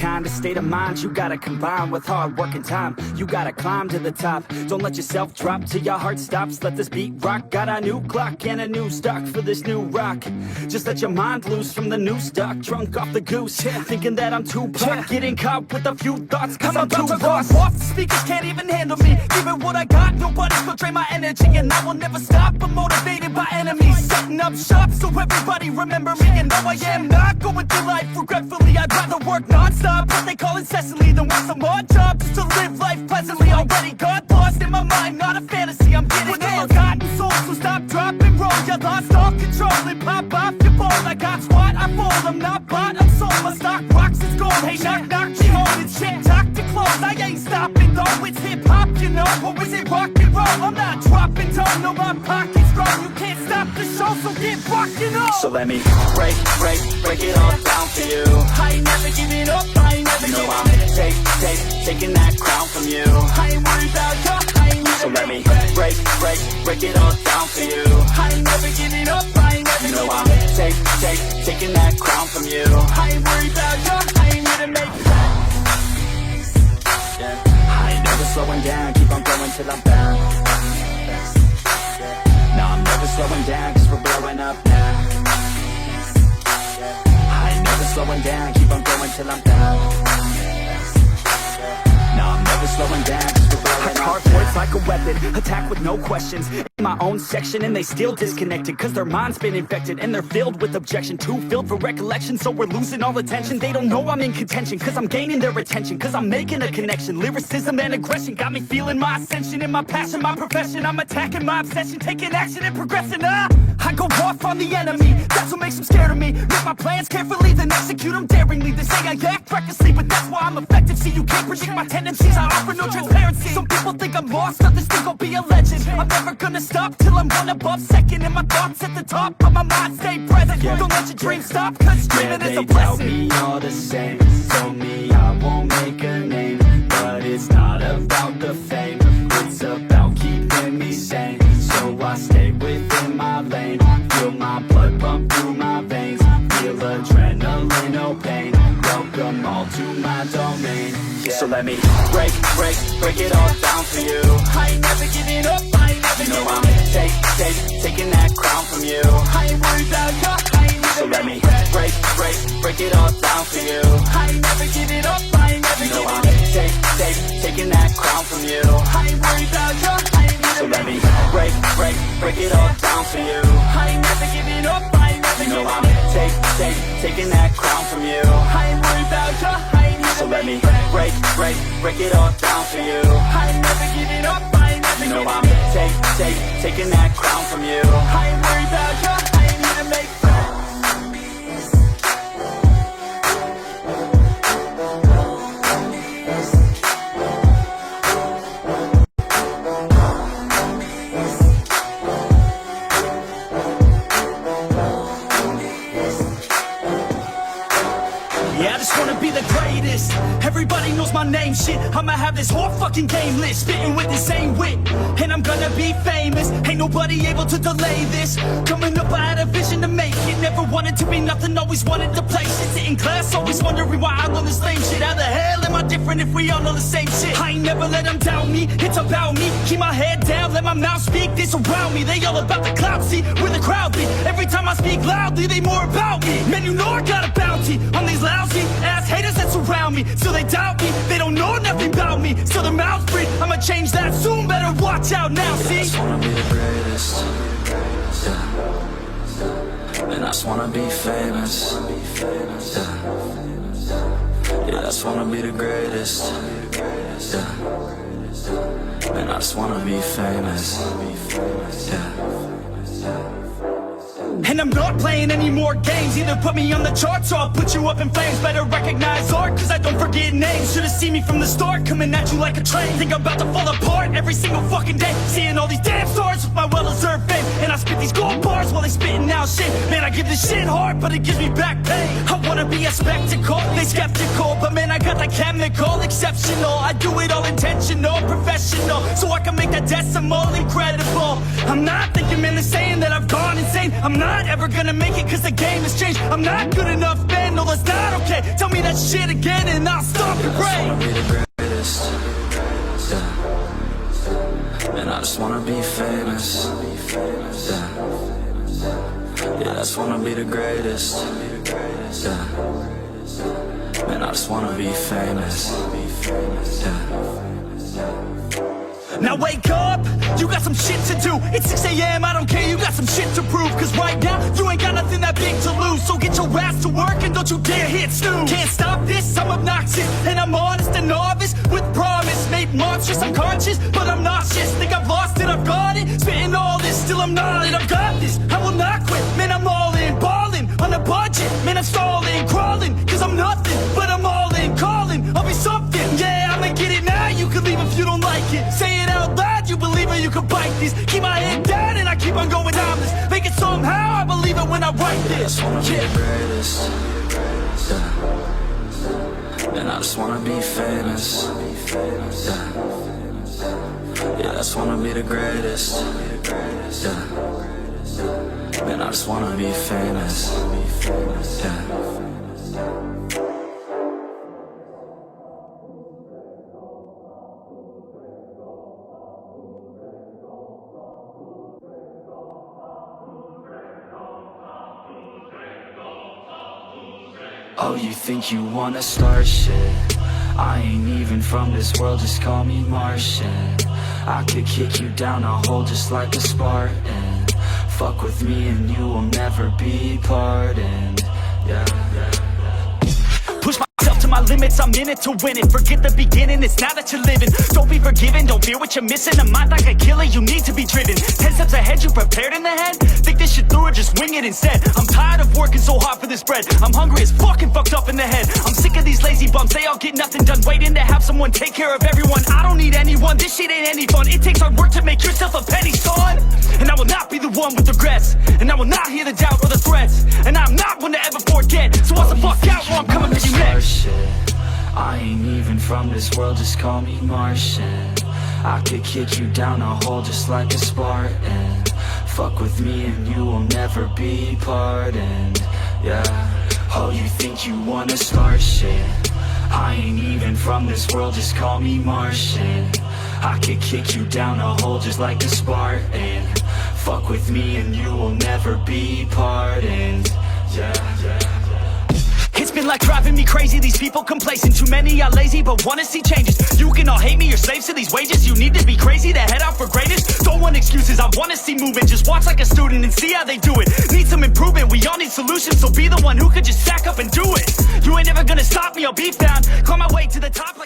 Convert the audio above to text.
kind of state of mind you gotta combine with hard work and time. You gotta climb to the top. Don't let yourself drop till your heart stops. Let this beat rock. Got a new clock and a new stock for this new rock. Just let your mind loose from the new stock. Drunk off the goose, thinking that I'm too pop. Getting caught with a few thoughts cause I'm too lost. Off, the speakers can't even handle me. Giving what I got, nobody's gonna drain my energy. And I will never stop, I'm motivated by enemies. Setting up shop so everybody remember me. And no, I am not going through life regretfully. I'd rather work non-stop, what they call incessantly, than work some odd job just to live life pleasantly. Already got lost in my mind, not a fantasy. I'm getting ill-gotten souls, so stop, drop, and roll. You lost all control and pop off your ball. I got squat, I fold, I'm not bought, I'm sold. My stock rocks, it's gold. Hey, knock, knock, she home. It's shit, talk to close. I ain't stopping though, it's hip-hop, you know. Or is it rock and roll? I'm not dropping tone, no, my pocket's strong. You can't stop the show, so get rockin' on. So let me break it all down for you. I ain't never giving up, I ain't never giving up. Taking that crown from you. I ain't worried about you, I ain't never. So let me break it all down for you. I ain't never giving up, I ain't never giving up. I'm taking that crown from you. I ain't worried about you, I ain't here to make plans. I ain't never slowing down, keep on going till I'm down. No, I'm never slowing down, cause we're blowing up now. I ain't never slowing down, keep on going till I'm down. No, I'm never slowing down, cause we're blowing up. I carve words like a weapon, attack with no questions. In my own section and they still disconnected, cause their mind's been infected and they're filled with objection. Too filled for recollection, so we're losing all attention. They don't know I'm in contention, cause I'm gaining their attention. Cause I'm making a connection, lyricism and aggression got me feeling my ascension. In my passion, my profession, I'm attacking my obsession. Taking action and progressing, I go off on the enemy, that's what makes them scared of me. Make my plans carefully, then execute them daringly. They say I act recklessly, but that's why I'm effective. See, you can't predict my tendencies, I offer no transparency. Some people think I'm lost, others think I'll be a legend. I'm never gonna stop till I'm one above second. And my thoughts at the top, but my mind stay present. Don't let your dreams stop, cause dreaming is a blessing. They tell me all the same, told me I won't make a name. But it's not about the fame, it's about keeping me sane. So I stay within my lane, feel my blood pump through my veins. Feel adrenaline, no pain, welcome all to my domain. So let me break it all down for you. I ain't never giving up, I ain't never giving up. I'm taking that crown from you. I ain't worried about you, I ain't never. So let me break it all down for you. I ain't never giving up, I ain't never giving up. I'm taking that crown from you. I ain't worried about you, I ain't never. So let me break it all down for you. I ain't never giving up, I ain't never giving up. I'm taking that crown from you. I ain't worried about you, I ain't never. So let me break it all down for you. I ain't never giving up, I ain't never giving up. I'm taking that crown from you. I ain't worried about you, I ain't here to make friends. Yeah, I just wanna be the greatest. Everybody knows my name, shit. I'ma have this whole fucking game lit, spitting with the same wit, and I'm gonna be famous. Ain't nobody able to delay this. Coming up, I had a vision to make it. Never wanted to be nothing, always wanted to play shit. Sit in class, always wondering why I learn this lame shit. How the hell am I different if we all know the same shit? I ain't never let them doubt me, it's about me. Keep my head down, let my mouth speak. They surround me, they all about the clout, see where the crowd be. Every time I speak loudly, they more about me. Man, you know I got a bounty on these lousy ass haters that surround me. Still they doubt me, they don't know nothing about me. Still their mouths free, I'ma change that soon. Better watch out now, see? I just wanna be the greatest, yeah. And I just wanna be famous, yeah. I just wanna be the greatest, yeah. And I just wanna be famous, yeah. And I'm not playing any more games. Either put me on the charts or I'll put you up in flames. Better recognize art, cause I don't forget names. Should've seen me from the start, coming at you like a train. Think I'm about to fall apart every single fucking day. Seeing all these damn stars with my well-deserved fame. And I spit these gold bars while they spitting out shit. Man, I give this shit hard, but it gives me back pain. I wanna be a spectacle, they skeptical, but man, I got that chemical, exceptional. I do it all intentional, professional, so I can make that decimal incredible. I'm not thinking, man, they're saying that I've gone insane. I'm not ever gonna make it cause the game has changed. I'm not good enough, man, no, that's not okay. Tell me that shit again and I'll stop your brain. I just wanna be the greatest, yeah. And I just wanna be famous, yeah. Yeah, I just wanna be the greatest, yeah. Man, I just wanna be famous, yeah. Now wake up, you got some shit to do. It's 6 a.m, I don't care, you got some shit to prove. Cause right now, you ain't got nothing that big to lose. So get your ass to work and don't you dare hit snooze. Can't stop this, I'm obnoxious, and I'm honest and novice with promise. Made monstrous, I'm conscious, but I'm nauseous. Think I've lost it, I've got it. Spitting all this, still I'm not it, I've got this. I will not quit, man, I'm all in. Ballin' on a budget, man, I'm stalling. Crawling, cause I'm nothing, but I'm all in. Calling, I'll be something, yeah, I'ma get it now. You can leave if you don't like it. Say it out loud, you believe it, you can bite this. Keep my head down and I keep on going timeless. Make it somehow, I believe it when I write this. I just wanna be the greatest, yeah. And I just wanna be famous, yeah. Yeah, I just wanna be the greatest, yeah. Man, I just wanna be famous, yeah. Oh, you think you wanna start shit? I ain't even from this world, just call me Martian. I could kick you down a hole just like a Spartan. Fuck with me and you will never be pardoned. Yeah. Push myself to my limits, I'm in it to win it. Forget the beginning, it's now that you're living. Don't be forgiven, don't fear what you're missing. A mind like a killer, you need to be driven. 10 steps ahead, you prepared in the head? Think this shit through or just wing it instead? I'm tired of working so hard for this bread. I'm hungry as fucking fucked up in the head. I'm sick of these lazy bums, they all get nothing done. Waiting to have someone take care of everyone. I don't need anyone, this shit ain't any fun. It takes hard work to make yourself a penny, son. And I will not be the one with regrets. And I will not hear the doubt or the threats. And I'm not one to ever forget. So watch the fuck out or I'm coming for you next. I ain't even from this world, just call me Martian. I could kick you down a hole just like a Spartan. Fuck with me and you will never be pardoned. Yeah. Oh, you think you wanna start shit? I ain't even from this world, just call me Martian. I could kick you down a hole just like a Spartan. Fuck with me and you will never be pardoned. Yeah. It's been like driving me crazy, these people complacent. Too many are lazy but wanna see changes. You can all hate me, you're slaves to these wages. You need to be crazy to head out for greatest. Don't want excuses, I wanna see movement. Just watch like a student and see how they do it. Need some improvement, we all need solutions. So be the one who could just stack up and do it. You ain't never gonna stop me, I'll be found. Climb my way to the top.